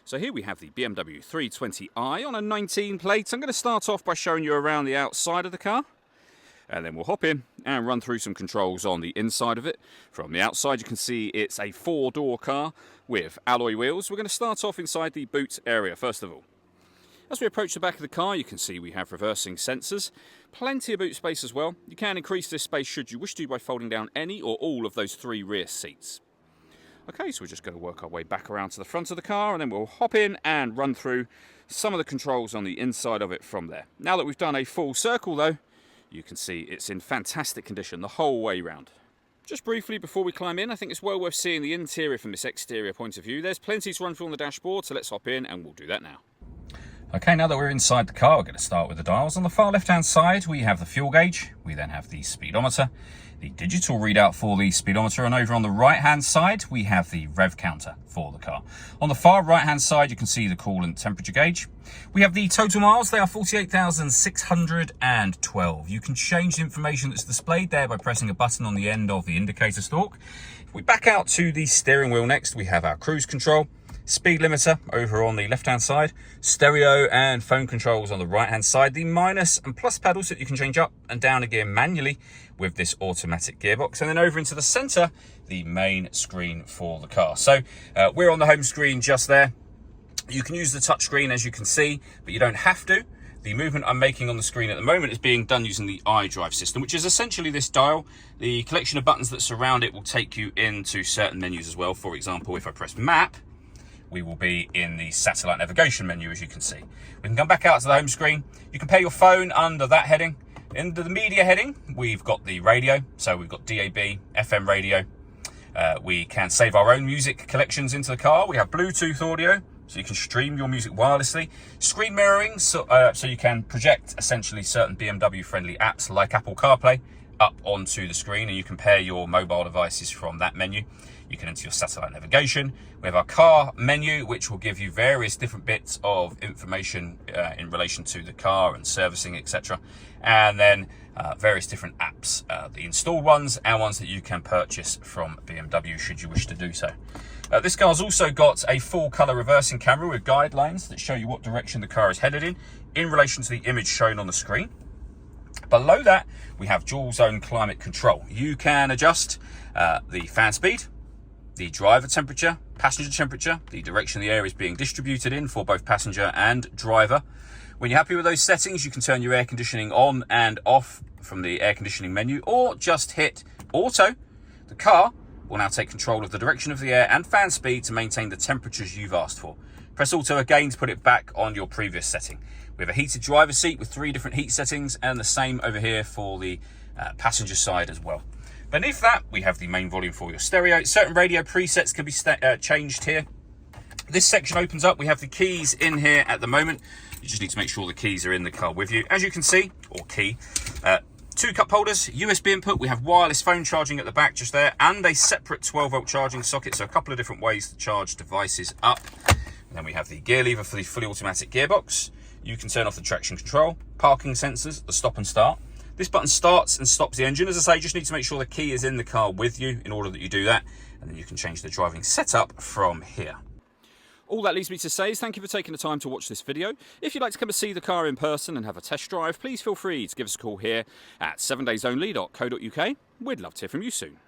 So here we have the BMW 320i on a 19 plate. I'm going to start off by showing you around the outside of the car. And then we'll hop in and run through some controls on the inside of it. From the outside you can see it's a 4-door car with alloy wheels. We're going to start off inside the boot area first of all. As we approach the back of the car you can see we have reversing sensors. Plenty of boot space as well. You can increase this space should you wish to by folding down any or all of those 3 rear seats. Okay, so we're just going to work our way back around to the front of the car and then we'll hop in and run through some of the controls on the inside of it from there. Now that we've done a full circle though, you can see it's in fantastic condition the whole way round. Just briefly before we climb in, I think it's well worth seeing the interior from this exterior point of view. There's plenty to run through on the dashboard, so let's hop in and we'll do that now. Okay, now that we're inside the car, we're going to start with the dials. On the far left-hand side, we have the fuel gauge. We then have the speedometer, the digital readout for the speedometer, and over on the right-hand side, we have the rev counter for the car. On the far right-hand side, you can see the coolant temperature gauge. We have the total miles. They are 48,612. You can change the information that's displayed there by pressing a button on the end of the indicator stalk. If we back out to the steering wheel next, we have our cruise control. Speed limiter over on the left hand side, stereo and phone controls on the right hand side, the minus and plus pedals that you can change up and down a gear manually with this automatic gearbox, and then over into the center, the main screen for the car. So we're on the home screen just there. You can use the touch screen as you can see, but you don't have to. The movement I'm making on the screen at the moment is being done using the iDrive system, which is essentially this dial. The collection of buttons that surround it will take you into certain menus as well. For example, if I press map, we will be in the satellite navigation menu, as you can see. We can come back out to the home screen. You can pair your phone under that heading. Under the media heading, we've got the radio. So we've got DAB, FM radio. We can save our own music collections into the car. We have Bluetooth audio, so you can stream your music wirelessly. Screen mirroring, so you can project essentially certain BMW friendly apps like Apple CarPlay up onto the screen, and you can pair your mobile devices from that menu. You can enter your satellite navigation. We have our car menu, which will give you various different bits of information in relation to the car and servicing, etc. And then various different apps, the installed ones and ones that you can purchase from BMW should you wish to do so. This car's also got a full color reversing camera with guidelines that show you what direction the car is headed in relation to the image shown on the screen. Below that, we have dual zone climate control. You can adjust the fan speed, the driver temperature, passenger temperature, the direction the air is being distributed in for both passenger and driver. When you're happy with those settings, you can turn your air conditioning on and off from the air conditioning menu, or just hit auto. The car will now take control of the direction of the air and fan speed to maintain the temperatures you've asked for. Press auto again to put it back on your previous setting. We have a heated driver's seat with 3 different heat settings, and the same over here for the passenger side as well. Beneath that, we have the main volume for your stereo. Certain radio presets can be changed here. This section opens up. We have the keys in here at the moment. You just need to make sure the keys are in the car with you. As you can see, or key, 2 cup holders, USB input. We have wireless phone charging at the back just there, and a separate 12-volt charging socket. So a couple of different ways to charge devices up. And then we have the gear lever for the fully automatic gearbox. You can turn off the traction control, parking sensors, the stop and start. This button starts and stops the engine. As I say, you just need to make sure the key is in the car with you in order that you do that. And then you can change the driving setup from here. All that leaves me to say is thank you for taking the time to watch this video. If you'd like to come and see the car in person and have a test drive, please feel free to give us a call here at 7daysonly.co.uk. We'd love to hear from you soon.